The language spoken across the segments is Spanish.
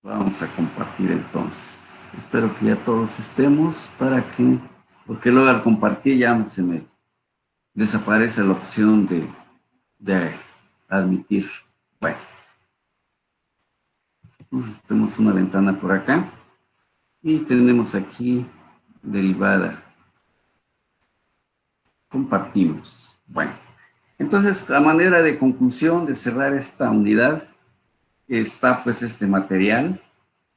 Vamos a compartir entonces. Espero que ya todos estemos porque luego al compartir ya se me desaparece la opción de admitir. Bueno, entonces tenemos una ventana por acá y tenemos aquí derivada. Compartimos. Bueno, entonces a manera de conclusión de cerrar esta unidad está pues este material,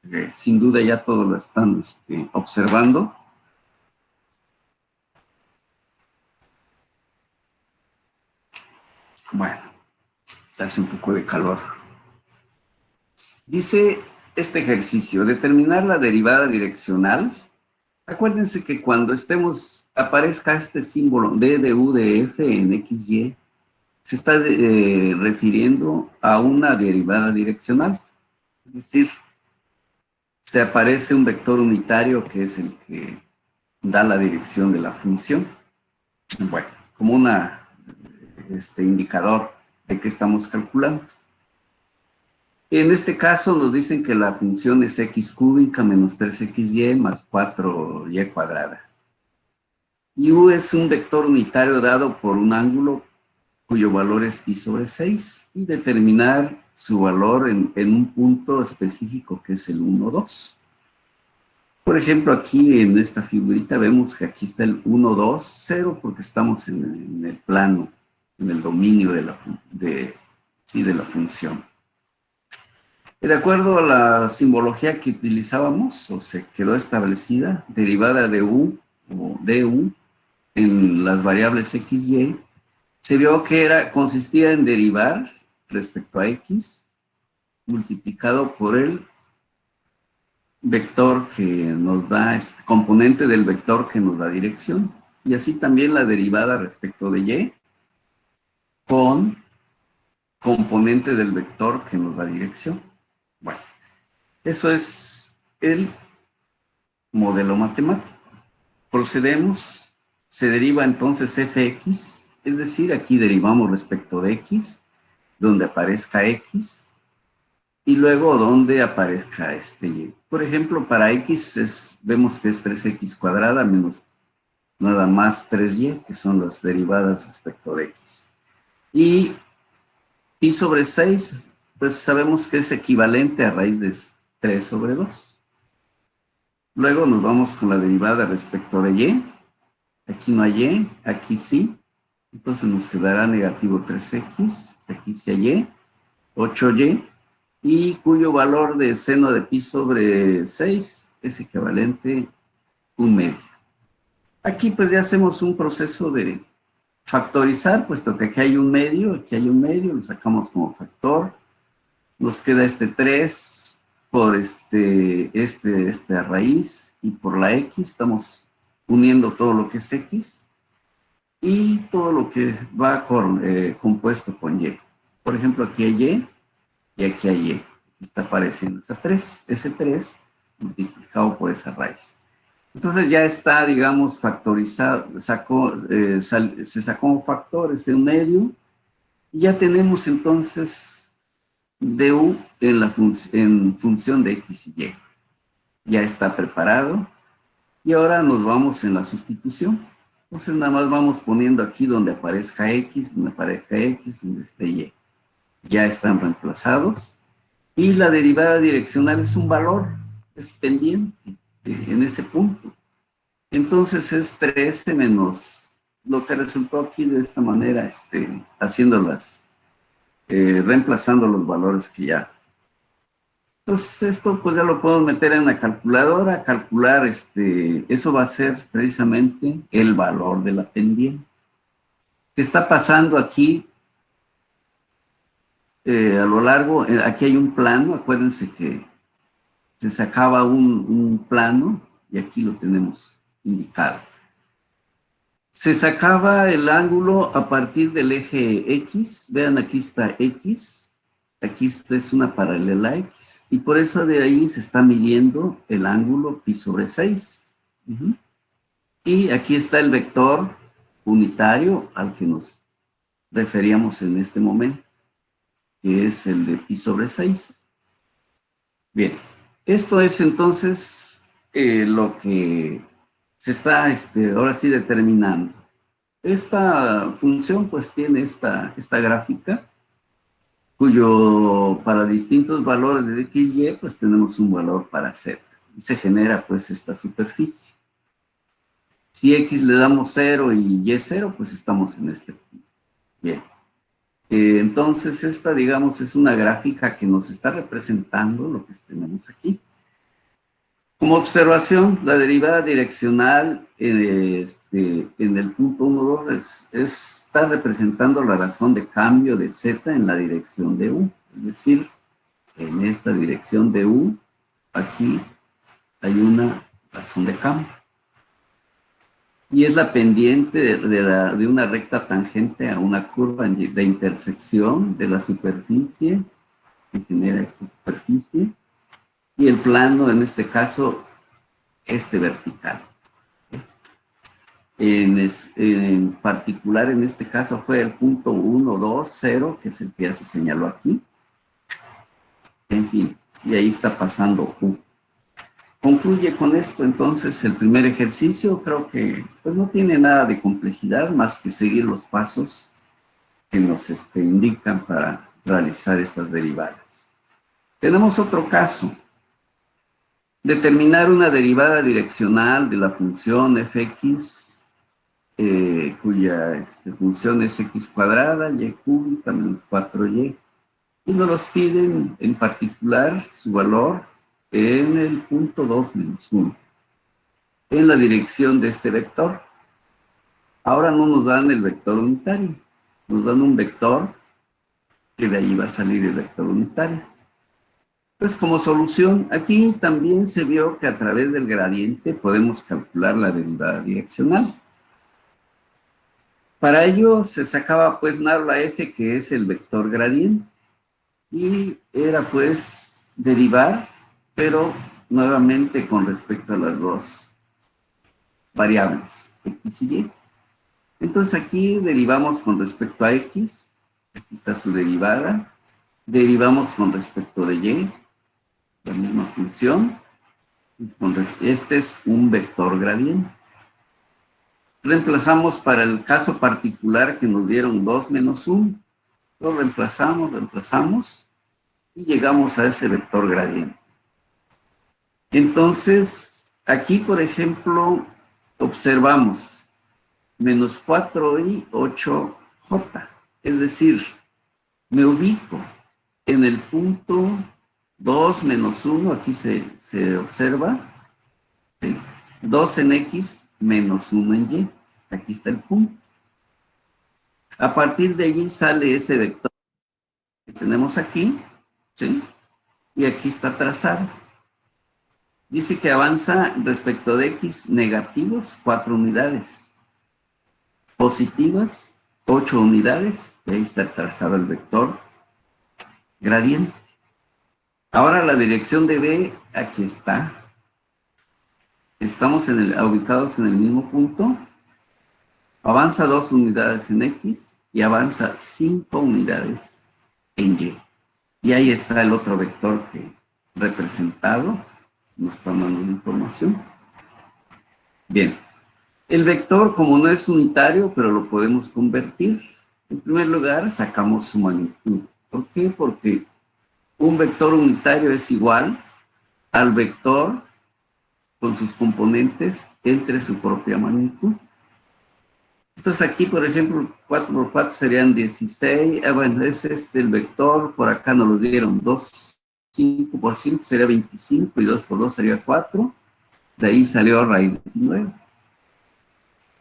que sin duda ya todos lo están observando. Bueno, hace un poco de calor. Dice este ejercicio, determinar la derivada direccional. Acuérdense que cuando aparezca este símbolo d de u de f en xy, se está refiriendo a una derivada direccional. Es decir, se aparece un vector unitario que es el que da la dirección de la función. Bueno, como indicador de que estamos calculando. En este caso nos dicen que la función es x cúbica menos 3xy más 4y cuadrada. Y u es un vector unitario dado por un ángulo cuyo valor es pi sobre 6 y determinar su valor en un punto específico que es el 1, 2. Por ejemplo, aquí en esta figurita vemos que aquí está el 1, 2, 0 porque estamos en el plano, en el dominio de la función. De acuerdo a la simbología que utilizábamos, o se quedó establecida, derivada de u o du en las variables x, y, se vio que consistía en derivar respecto a x multiplicado por el vector que nos da, componente del vector que nos da dirección, y así también la derivada respecto de y con componente del vector que nos da dirección. Bueno, eso es el modelo matemático. Procedemos, se deriva entonces fx, es decir, aquí derivamos respecto de x, donde aparezca x, y luego donde aparezca y. Por ejemplo, para x vemos que es 3x cuadrada menos nada más 3y, que son las derivadas respecto de x. Y pi sobre 6, pues sabemos que es equivalente a raíz de 3 sobre 2. Luego nos vamos con la derivada respecto de y. Aquí no hay y, aquí sí. Entonces nos quedará negativo 3x, aquí sí hay y, 8y, y cuyo valor de seno de pi sobre 6 es equivalente a 1/2. Aquí pues ya hacemos un proceso de factorizar, puesto que aquí hay un medio, lo sacamos como factor. Nos queda 3 por esta raíz, y por la x estamos uniendo todo lo que es x y todo lo que va compuesto con y. Por ejemplo, aquí hay y aquí hay y. Aquí está apareciendo ese 3 multiplicado por esa raíz. Entonces ya está, digamos, factorizado, se sacó un factor, ese medio, y ya tenemos entonces du en función de x y y. Ya está preparado, y ahora nos vamos en la sustitución. Entonces nada más vamos poniendo aquí donde aparezca x, donde esté y. Ya están reemplazados, y la derivada direccional es un valor, es pendiente en ese punto. Entonces es 13 menos lo que resultó aquí de esta manera, reemplazando los valores que ya. Entonces esto pues ya lo puedo meter en la calculadora, calcular, eso va a ser precisamente el valor de la pendiente. ¿Qué está pasando aquí? A lo largo, aquí hay un plano, acuérdense que se sacaba un plano, y aquí lo tenemos indicado. Se sacaba el ángulo a partir del eje X. Vean, aquí está X. Aquí es una paralela X. Y por eso de ahí se está midiendo el ángulo pi sobre 6. Y aquí está el vector unitario al que nos referíamos en este momento, que es el de pi sobre 6. Bien. Esto es entonces lo que se está ahora sí determinando. Esta función pues tiene esta gráfica, cuyo para distintos valores de x, y, pues tenemos un valor para z. Y se genera pues esta superficie. Si x le damos 0 y y 0, pues estamos en este punto. Bien. Entonces esta, digamos, es una gráfica que nos está representando lo que tenemos aquí. Como observación, la derivada direccional en el punto 1, 2 está representando la razón de cambio de z en la dirección de u. Es decir, en esta dirección de u, aquí hay una razón de cambio. Y es la pendiente de una recta tangente a una curva de intersección de la superficie que genera esta superficie. Y el plano, en este caso, vertical. En particular, en este caso, fue el punto 1, 2, 0, que es el que ya se señaló aquí. En fin, y ahí está pasando U. Concluye con esto, entonces, el primer ejercicio. Creo que pues, no tiene nada de complejidad más que seguir los pasos que nos indican para realizar estas derivadas. Tenemos otro caso. Determinar una derivada direccional de la función fx, cuya función es x cuadrada, y cúbica menos 4y. Y nos los piden en particular su valor en el punto 2 menos 1, en la dirección de este vector. Ahora no nos dan el vector unitario, nos dan un vector que de ahí va a salir el vector unitario. Pues como solución, aquí también se vio que a través del gradiente podemos calcular la derivada direccional. Para ello se sacaba pues nabla f, que es el vector gradiente, y era pues derivar, pero nuevamente con respecto a las dos variables, x y y. Entonces aquí derivamos con respecto a x, aquí está su derivada, derivamos con respecto de y, la misma función. Este es un vector gradiente. Reemplazamos para el caso particular que nos dieron 2 menos 1. Lo reemplazamos y llegamos a ese vector gradiente. Entonces, aquí, por ejemplo, observamos menos 4y 8j. Es decir, me ubico en el punto 2 menos 1, aquí se observa, ¿sí? 2 en x menos 1 en y. Aquí está el punto. A partir de allí sale ese vector que tenemos aquí, ¿sí? Y aquí está trazado. Dice que avanza respecto de x negativos 4 unidades, positivas 8 unidades, y ahí está trazado el vector gradiente. Ahora la dirección de b, aquí está. Estamos ubicados en el mismo punto. Avanza 2 unidades en x y avanza 5 unidades en y. Y ahí está el otro vector que representado nos está dando la información. Bien, el vector, como no es unitario, pero lo podemos convertir, en primer lugar sacamos su magnitud. ¿Por qué? Porque un vector unitario es igual al vector con sus componentes entre su propia magnitud. Entonces aquí, por ejemplo, 4 por 4 serían 16. Bueno, es el vector, por acá nos lo dieron 2, 5 por 5 sería 25, y 2 por 2 sería 4. De ahí salió raíz de 9.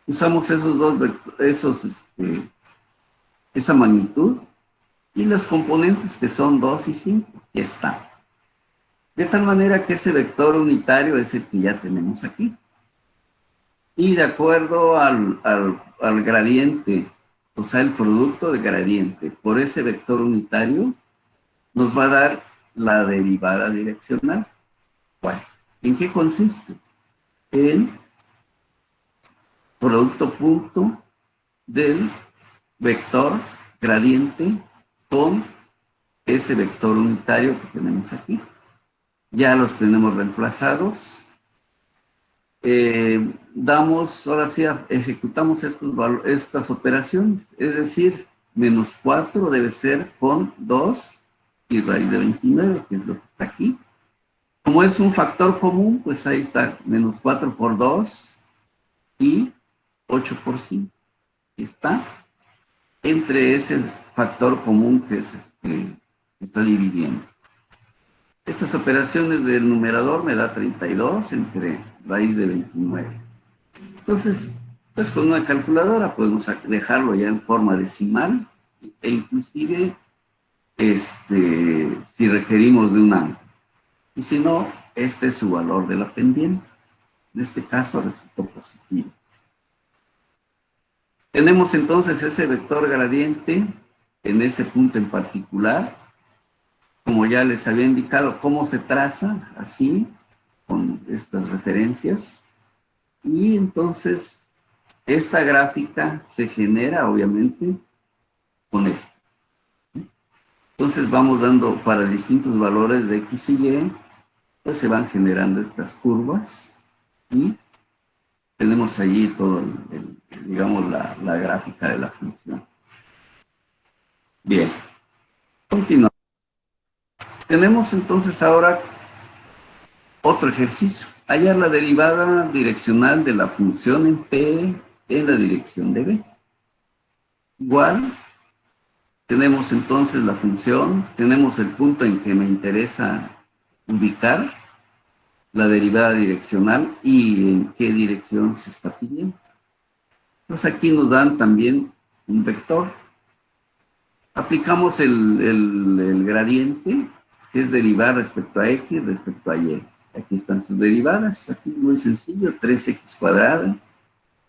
Usamos esos dos vectores, esa magnitud, y los componentes que son 2 y 5, ya está. De tal manera que ese vector unitario es el que ya tenemos aquí. Y de acuerdo al gradiente, o sea, el producto de gradiente por ese vector unitario, nos va a dar la derivada direccional. Bueno, ¿en qué consiste? En producto punto del vector gradiente con ese vector unitario que tenemos aquí. Ya los tenemos reemplazados. Ahora sí, ejecutamos estas operaciones, es decir, menos 4 debe ser con 2 y raíz de 29, que es lo que está aquí. Como es un factor común, pues ahí está, menos 4 por 2 y 8 por 5. Está entre ese factor común que está dividiendo. Estas operaciones del numerador me da 32 entre raíz de 29. Entonces, pues con una calculadora podemos dejarlo ya en forma decimal e inclusive si requerimos de un ángulo. Y si no, este es su valor de la pendiente. En este caso resultó positivo. Tenemos entonces ese vector gradiente en ese punto en particular. Como ya les había indicado, cómo se traza así, con estas referencias. Y entonces, esta gráfica se genera, obviamente, con esto. Entonces, vamos dando para distintos valores de X y Y, pues se van generando estas curvas y tenemos allí todo, digamos, la gráfica de la función. Bien, continuamos. Tenemos entonces ahora otro ejercicio. Hallar la derivada direccional de la función en P en la dirección de B. Igual, tenemos entonces la función, tenemos el punto en que me interesa ubicar la derivada direccional y en qué dirección se está pidiendo. Entonces aquí nos dan también un vector. Aplicamos el gradiente, que es derivar respecto a X, respecto a Y. Aquí están sus derivadas, aquí muy sencillo, 3X cuadrada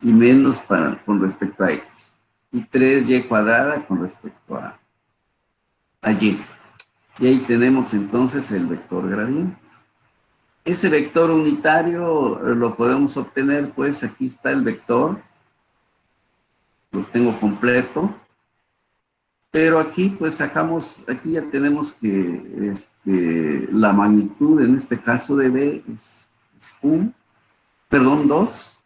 y menos con respecto a X. Y 3Y cuadrada con respecto a Y. Y ahí tenemos entonces el vector gradiente. Ese vector unitario lo podemos obtener, pues aquí está el vector, lo tengo completo, pero aquí pues sacamos, aquí ya tenemos que la magnitud en este caso de B es 2,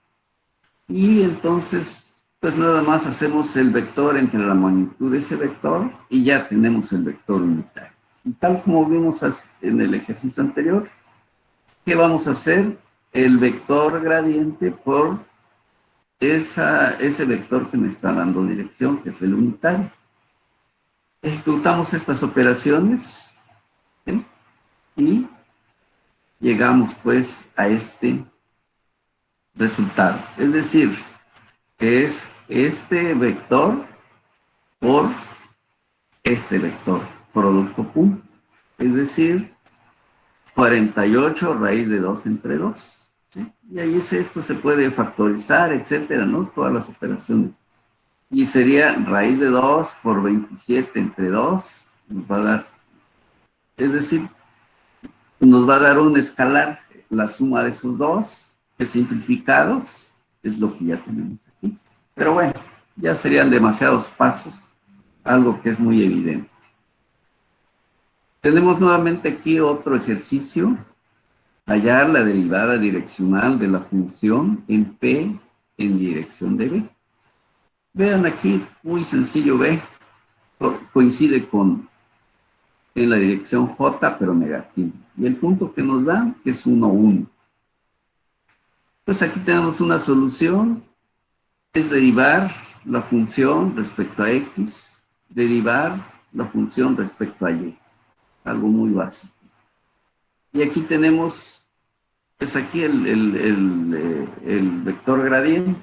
y entonces pues nada más hacemos el vector entre la magnitud de ese vector y ya tenemos el vector unitario. Y tal como vimos en el ejercicio anterior, ¿qué vamos a hacer? El vector gradiente por ese vector que me está dando dirección, que es el unitario. Ejecutamos estas operaciones, ¿sí? Y llegamos pues a este resultado. Es decir, que es este vector por este vector, producto punto. Es decir, 48 raíz de 2 entre 2. ¿Sí? Y ahí esto se puede factorizar, etcétera, ¿no? Todas las operaciones. Y sería raíz de 2 por 27 entre 2, nos va a dar, es decir, nos va a dar un escalar, la suma de esos dos, que simplificados es lo que ya tenemos aquí. Pero bueno, ya serían demasiados pasos, algo que es muy evidente. Tenemos nuevamente aquí otro ejercicio, hallar la derivada direccional de la función en P en dirección de B. Vean aquí, muy sencillo, B coincide en la dirección J, pero negativo. Y el punto que nos dan es 1, 1. Pues aquí tenemos una solución, es derivar la función respecto a X, derivar la función respecto a Y. Algo muy básico. Y aquí tenemos, pues aquí el vector gradiente.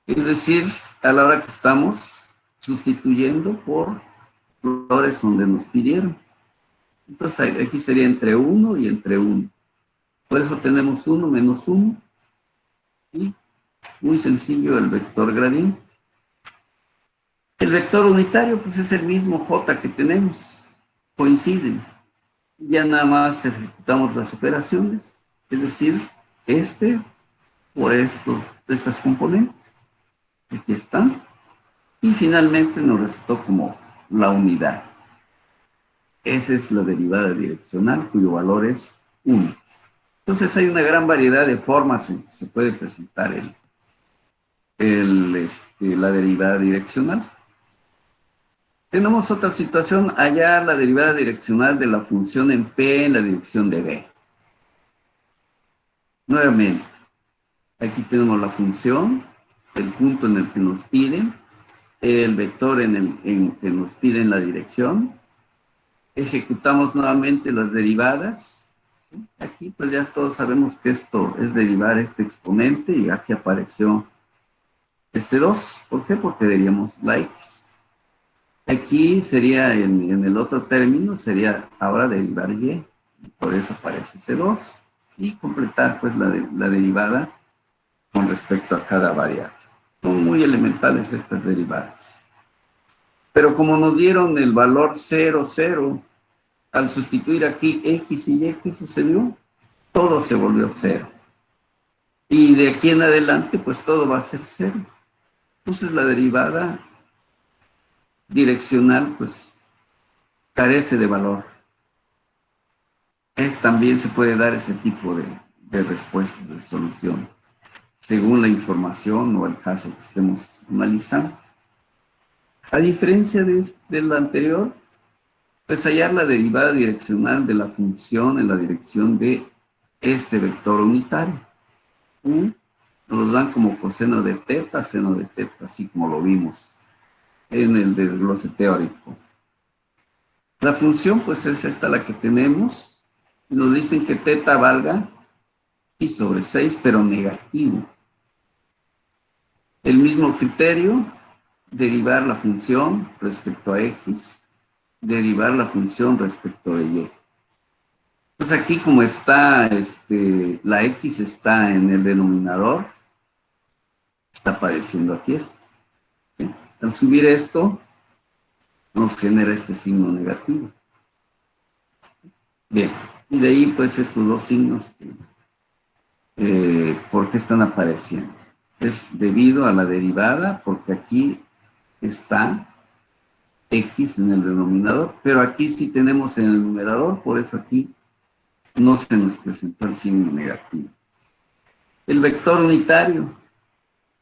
Es decir, a la hora que estamos sustituyendo por valores donde nos pidieron. Entonces aquí sería entre 1 y entre 1. Por eso tenemos 1 menos 1. Y muy sencillo el vector gradiente. El vector unitario pues es el mismo J que tenemos. Coinciden. Ya nada más ejecutamos las operaciones. Es decir, por estas componentes. Aquí están. Y finalmente nos resultó como la unidad. Esa es la derivada direccional, cuyo valor es 1. Entonces hay una gran variedad de formas en que se puede presentar la derivada direccional. Tenemos otra situación, hallar la derivada direccional de la función en P en la dirección de B. Nuevamente, aquí tenemos la función, el punto en el que nos piden, el vector en el que nos piden la dirección. Ejecutamos nuevamente las derivadas. Aquí pues ya todos sabemos que esto es derivar este exponente y aquí apareció este 2. ¿Por qué? Porque derivaríamos la x. Aquí sería, en el otro término, sería ahora derivar y. Por eso aparece ese 2. Y completar pues la derivada con respecto a cada variable. Son muy elementales estas derivadas. Pero como nos dieron el valor 0, 0, al sustituir aquí x y y, ¿qué sucedió? Todo se volvió 0. Y de aquí en adelante, pues todo va a ser 0. Entonces la derivada direccional, pues, carece de valor. También se puede dar ese tipo de respuesta, de solución, según la información o el caso que estemos analizando. A diferencia de la anterior, pues hallar la derivada direccional de la función en la dirección de este vector unitario. U nos lo dan como coseno de teta, seno de teta, así como lo vimos en el desglose teórico. La función, pues, es esta la que tenemos. Nos dicen que teta valga pi sobre 6, pero negativo. El mismo criterio, derivar la función respecto a x, derivar la función respecto de y. Pues aquí como está, la x está en el denominador, está apareciendo aquí esto. ¿Sí? Al subir esto, nos genera este signo negativo. Bien, y de ahí pues estos dos signos, ¿por qué están apareciendo? Es debido a la derivada, porque aquí está x en el denominador, pero aquí sí tenemos en el numerador, por eso aquí no se nos presentó el signo negativo. El vector unitario,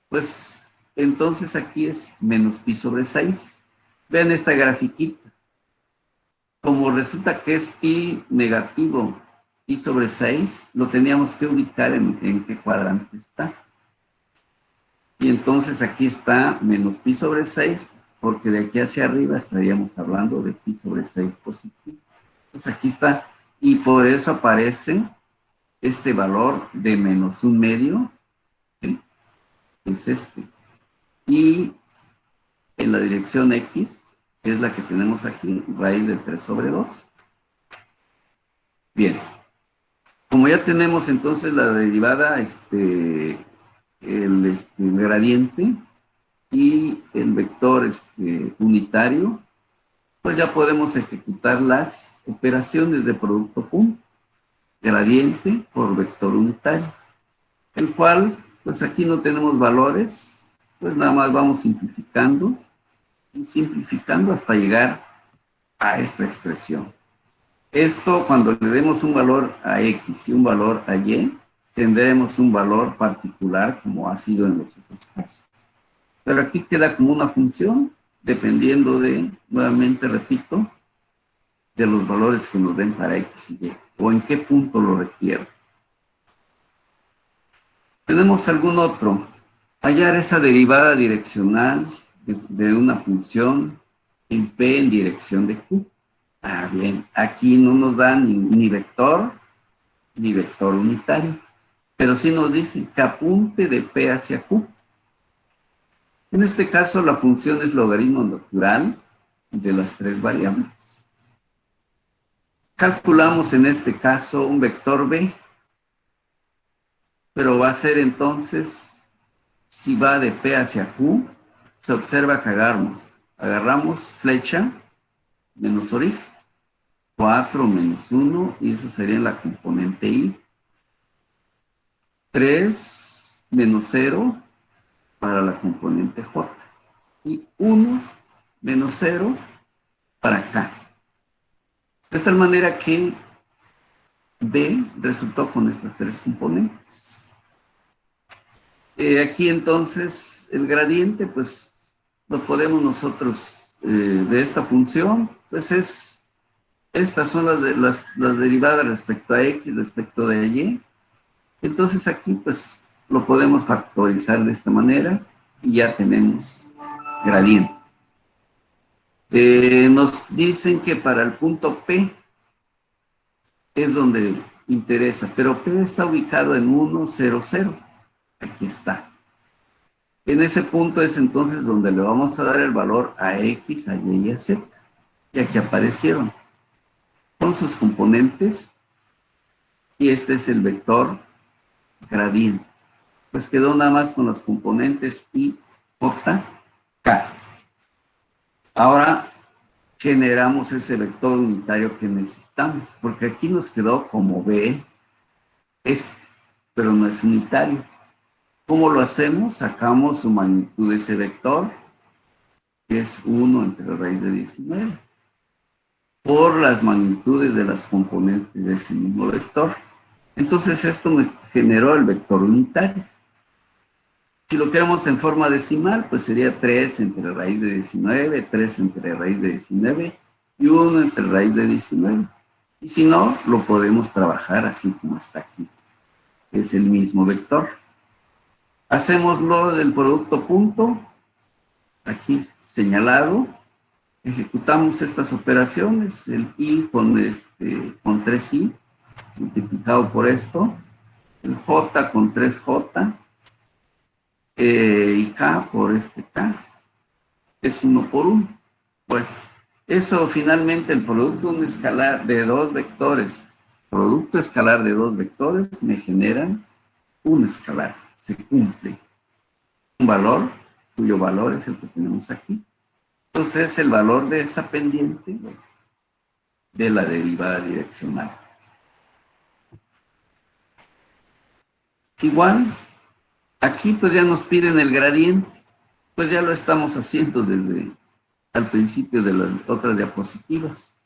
pues entonces aquí es menos pi sobre 6. Vean esta grafiquita. Como resulta que es pi negativo, pi sobre 6, lo teníamos que ubicar en qué cuadrante está. Y entonces aquí está menos pi sobre 6, porque de aquí hacia arriba estaríamos hablando de pi sobre 6 positivo. Entonces aquí está, y por eso aparece este valor de menos un medio, ¿sí? Es este. Y en la dirección x, que es la que tenemos aquí, raíz de 3 sobre 2. Bien, como ya tenemos entonces la derivada, el gradiente y el vector unitario, pues ya podemos ejecutar las operaciones de producto punto, gradiente por vector unitario, el cual, pues aquí no tenemos valores, pues nada más vamos simplificando y simplificando hasta llegar a esta expresión. Esto, cuando le demos un valor a x y un valor a y, tendremos un valor particular como ha sido en los otros casos. Pero aquí queda como una función, dependiendo de, nuevamente repito, de los valores que nos den para x y y, o en qué punto lo requiere. ¿Tenemos algún otro? Hallar esa derivada direccional de una función en p en dirección de q. Ah, bien, aquí no nos dan ni vector, ni vector unitario, pero sí nos dice que apunte de p hacia q. En este caso, la función es logaritmo natural de las tres variables. Calculamos en este caso un vector b, pero va a ser entonces, si va de p hacia q, se observa que agarramos flecha menos origen, 4 menos 1, y eso sería la componente i. 3 menos 0 para la componente j. Y 1 menos 0 para acá. De tal manera que D resultó con estas tres componentes. Aquí entonces el gradiente, pues lo podemos nosotros de esta función, pues estas son las derivadas respecto a X, respecto de Y. Entonces aquí pues lo podemos factorizar de esta manera y ya tenemos gradiente. Nos dicen que para el punto P es donde interesa, pero P está ubicado en 1, 0, 0. Aquí está. En ese punto es entonces donde le vamos a dar el valor a X, a Y y a Z, ya que aparecieron con sus componentes, y este es el vector gradiente. Pues quedó nada más con los componentes I, J, K. Ahora generamos ese vector unitario que necesitamos, porque aquí nos quedó como B, pero no es unitario. ¿Cómo lo hacemos? Sacamos su magnitud de ese vector, que es 1 entre raíz de 19, por las magnitudes de las componentes de ese mismo vector. Entonces esto nos generó el vector unitario. Si lo queremos en forma decimal, pues sería 3 entre raíz de 19, 3 entre raíz de 19 y 1 entre raíz de 19. Y si no, lo podemos trabajar así como está aquí. Es el mismo vector. Hacemoslo del producto punto, aquí señalado. Ejecutamos estas operaciones, el I con 3I, multiplicado por esto, el J con 3J, y K por K, es 1 por 1. Bueno, eso finalmente el producto un escalar de dos vectores, producto escalar de dos vectores me generan un escalar, se cumple. Un valor, cuyo valor es el que tenemos aquí. Entonces es el valor de esa pendiente de la derivada direccional. Igual, aquí pues ya nos piden el gradiente, pues ya lo estamos haciendo desde al principio de las otras diapositivas.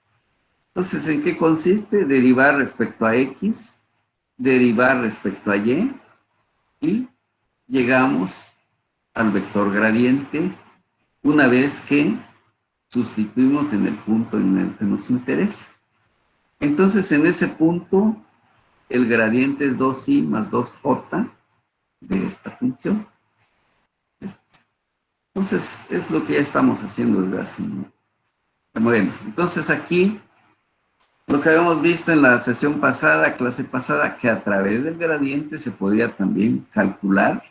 Entonces, ¿en qué consiste? Derivar respecto a X, derivar respecto a y llegamos al vector gradiente una vez que sustituimos en el punto en el que nos interesa. Entonces, en ese punto, el gradiente es 2i más 2j de esta función. Entonces, es lo que ya estamos haciendo desde hace un... Bueno, entonces aquí, lo que habíamos visto en la sesión pasada, clase pasada, que a través del gradiente se podía también calcular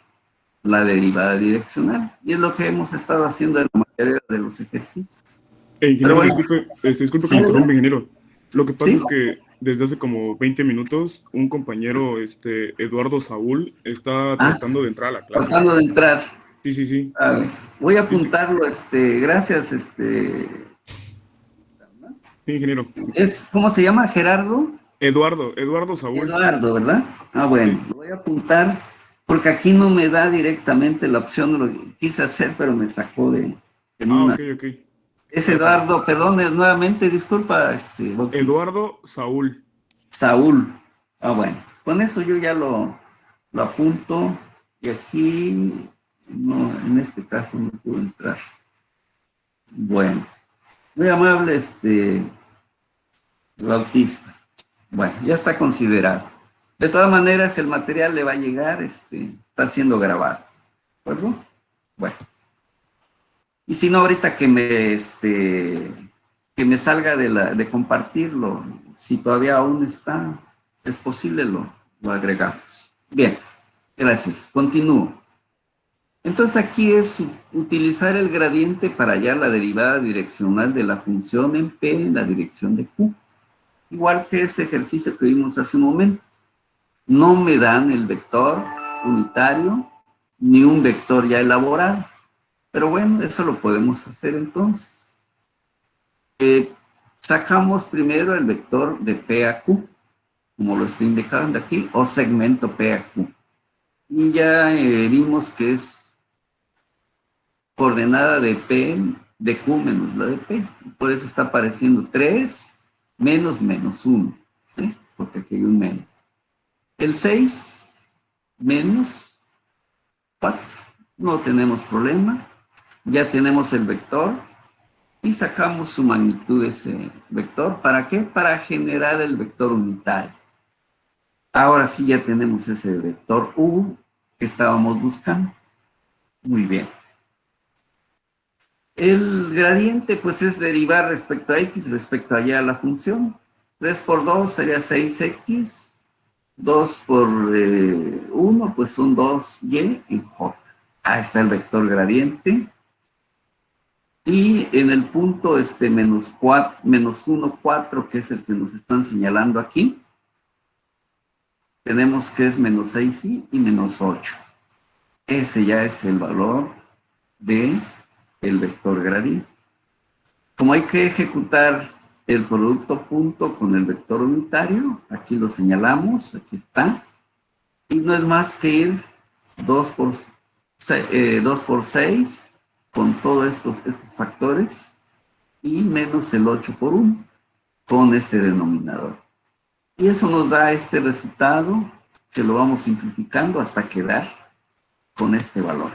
la derivada direccional. Y es lo que hemos estado haciendo en la mayoría de los ejercicios. Ingeniero, Bueno, disculpe que sí, le interrumpa, ingeniero. Lo que pasa sí. es que desde hace como 20 minutos, un compañero, Eduardo Saúl, está Ah, tratando de entrar a la clase. tratando de entrar. Sí, sí, sí. A ver, voy a Dice, apuntarlo, gracias, sí, ingeniero. ¿cómo se llama? Gerardo. Eduardo Saúl. Eduardo, ¿verdad? Ah, bueno, Sí. lo voy a apuntar porque aquí no me da directamente la opción de lo que quise hacer, pero me sacó en Ah, una. ok, ok. Es Gracias. Eduardo, perdón, nuevamente, disculpa, Bautista. Eduardo Saúl. Saúl. Ah, bueno, con eso yo ya lo apunto y aquí, no, en este caso no puedo entrar. Bueno, muy amable, Bautista. Bueno, ya está considerado. De todas maneras, el material le va a llegar, está siendo grabado. ¿De acuerdo? Bueno. Y si no, ahorita que me salga de compartirlo, si todavía aún está, es posible, lo agregamos. Bien, gracias. Continúo. Entonces aquí es utilizar el gradiente para hallar la derivada direccional de la función en P en la dirección de Q. Igual que ese ejercicio que vimos hace un momento. No me dan el vector unitario ni un vector ya elaborado. Pero bueno, eso lo podemos hacer entonces. Sacamos primero el vector de P a Q, como lo está indicando aquí, o segmento P a Q. Y ya vimos que es coordenada de P de Q menos la de P. Por eso está apareciendo 3 menos menos 1, ¿sí? Porque aquí hay un menos. El 6 menos 4, no tenemos problema. Ya tenemos el vector y sacamos su magnitud de ese vector. ¿Para qué? Para generar el vector unitario. Ahora sí ya tenemos ese vector U que estábamos buscando. Muy bien. El gradiente pues es derivar respecto a x, respecto allá a la función. 3 por 2 sería 6x, 2 por 1 pues son 2y en j. Ahí está el vector gradiente. Y en el punto menos 1, 4, que es el que nos están señalando aquí, tenemos que es menos 6y y menos 8. Ese ya es el valor de el vector gradiente. Como hay que ejecutar el producto punto con el vector unitario, aquí lo señalamos, aquí está, y no es más que ir 2 por 6 con todos estos factores y menos el 8 por 1 con este denominador. Y eso nos da este resultado que lo vamos simplificando hasta quedar con este valor.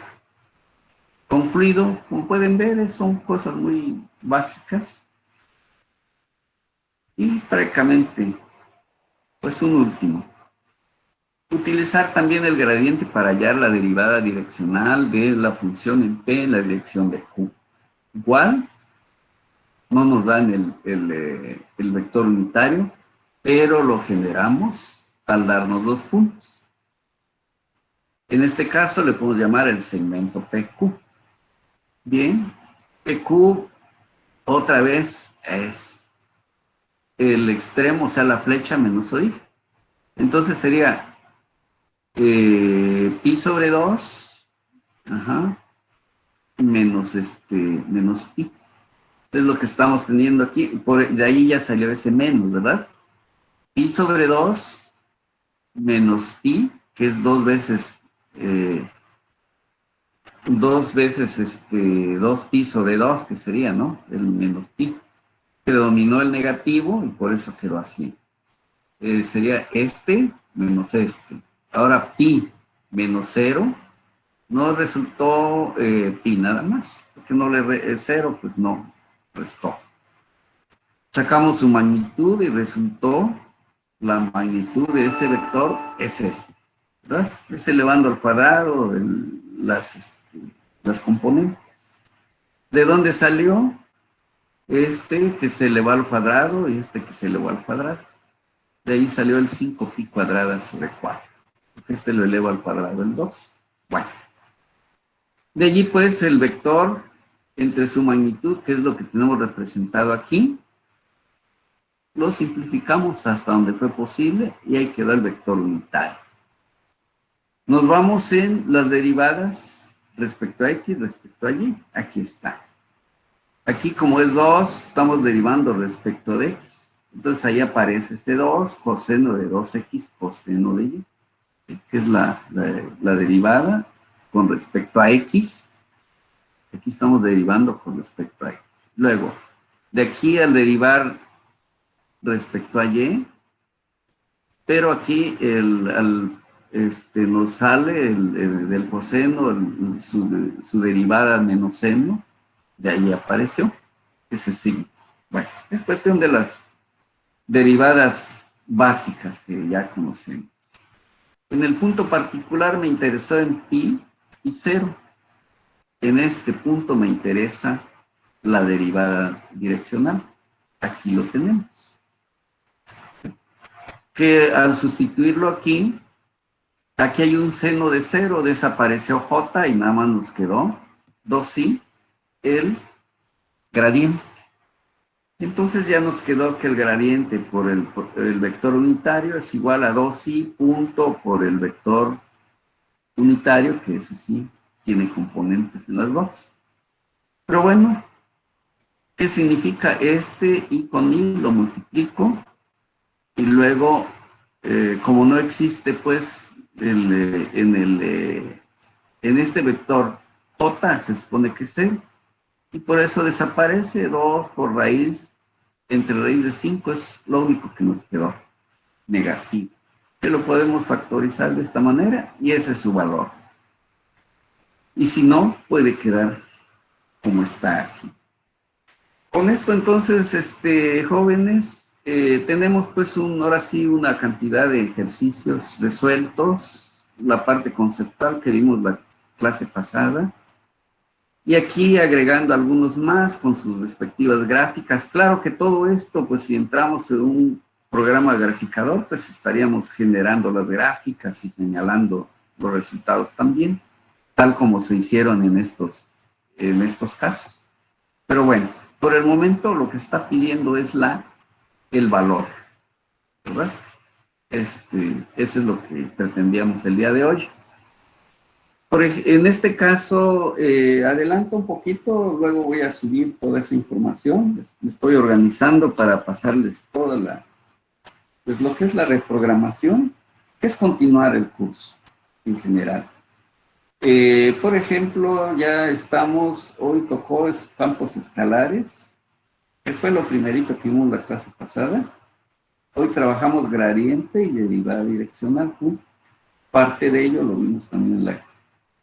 Concluido, como pueden ver, son cosas muy básicas. Y prácticamente, pues un último. Utilizar también el gradiente para hallar la derivada direccional de la función en P en la dirección de Q. Igual, no nos dan el vector unitario, pero lo generamos al darnos los puntos. En este caso le podemos llamar el segmento PQ. Bien, PQ otra vez es el extremo, o sea, la flecha menos origen. Entonces sería pi sobre 2, ajá, menos pi. Esto es lo que estamos teniendo aquí. De ahí ya salió ese menos, ¿verdad? Pi sobre 2 menos pi, que es 2 veces 2 pi sobre 2, que sería, ¿no? El menos pi. Predominó el negativo y por eso quedó así. Sería este menos este. Ahora pi menos 0 no resultó pi nada más, porque no le 0, pues no restó. Sacamos su magnitud y resultó la magnitud de ese vector es este, ¿verdad? Es elevando al cuadrado las componentes. ¿De dónde salió? Este que se elevó al cuadrado y este que se elevó al cuadrado. De ahí salió el 5 pi cuadrada sobre 4. Este lo elevo al cuadrado, el 2. Bueno. De allí pues el vector entre su magnitud, que es lo que tenemos representado aquí, lo simplificamos hasta donde fue posible y ahí quedó el vector unitario. Nos vamos en las derivadas respecto a x, respecto a y. Aquí está. Aquí como es 2, estamos derivando respecto de x. Entonces ahí aparece ese 2, coseno de 2x, coseno de y, que es la derivada con respecto a x. Aquí estamos derivando con respecto a x. Luego, de aquí al derivar respecto a y, pero aquí nos sale del coseno, su derivada menos seno, de ahí apareció ese signo. Bueno, es cuestión de las derivadas básicas que ya conocemos. En el punto particular me interesó en pi y 0. En este punto me interesa la derivada direccional. Aquí lo tenemos. Que al sustituirlo aquí hay un seno de 0, desapareció j y nada más nos quedó 2i, el gradiente. Entonces ya nos quedó que el gradiente por el vector unitario es igual a 2i punto por el vector unitario, que ese sí tiene componentes en las dos. Pero bueno, ¿qué significa este i con i? Lo multiplico y luego, como no existe pues en este vector j, se supone que es 0, y por eso desaparece 2 por raíz entre raíz de 5 es lo único que nos quedó negativo. Que lo podemos factorizar de esta manera y ese es su valor. Y si no, puede quedar como está aquí. Con esto entonces, jóvenes, tenemos pues ahora sí una cantidad de ejercicios resueltos, la parte conceptual que vimos la clase pasada, y aquí agregando algunos más con sus respectivas gráficas. Claro que todo esto, pues si entramos en un programa graficador, pues estaríamos generando las gráficas y señalando los resultados también, tal como se hicieron en estos casos. Pero bueno, por el momento lo que está pidiendo es el valor, ¿verdad? Eso es lo que pretendíamos el día de hoy. En este caso, adelanto un poquito, luego voy a subir toda esa información. Me estoy organizando para pasarles pues lo que es la reprogramación, que es continuar el curso en general. Por ejemplo, ya estamos, hoy tocó campos escalares, que fue lo primerito que vimos la clase pasada. Hoy trabajamos gradiente y derivada direccional. Parte de ello lo vimos también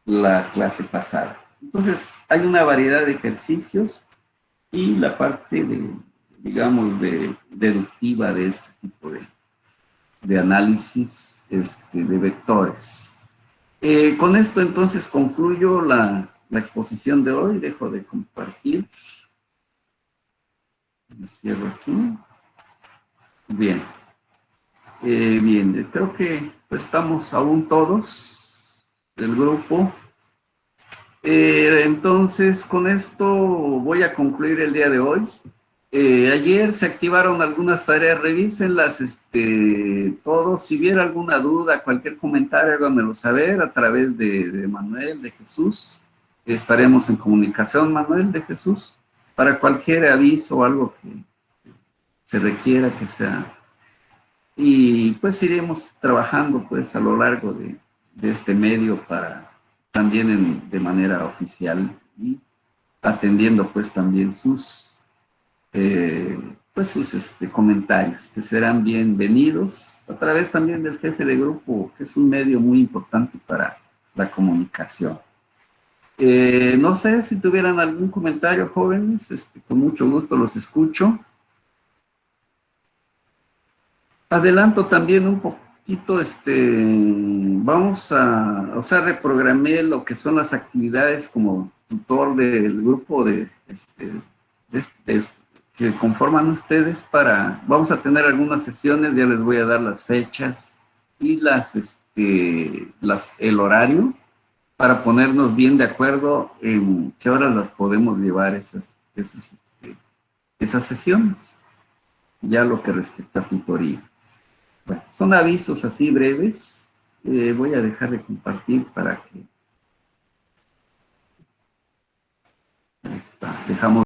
en la clase pasada. Entonces, hay una variedad de ejercicios y la parte digamos, deductiva de este tipo de análisis de vectores. Con esto entonces concluyo la exposición de hoy. Dejo de compartir. Me cierro aquí. Bien. Bien, creo que estamos aún todos del grupo. Entonces, con esto voy a concluir el día de hoy. Ayer se activaron algunas tareas, revísenlas todos. Si hubiera alguna duda, cualquier comentario, háganmelo saber a través de Manuel, de Jesús. Estaremos en comunicación, Manuel, de Jesús, para cualquier aviso o algo que se requiera que sea. Y pues iremos trabajando pues a lo largo de este medio para también de manera oficial y atendiendo pues también sus comentarios que serán bienvenidos a través también del jefe de grupo, que es un medio muy importante para la comunicación. No sé si tuvieran algún comentario, jóvenes, con mucho gusto los escucho. Adelanto también un poquito, o sea, reprogramé lo que son las actividades como tutor del grupo que conforman ustedes vamos a tener algunas sesiones, ya les voy a dar las fechas y el horario para ponernos bien de acuerdo en qué horas las podemos llevar esas sesiones, ya lo que respecta a tutoría. Bueno, son avisos así breves. Voy a dejar de compartir para que... Ahí está, dejamos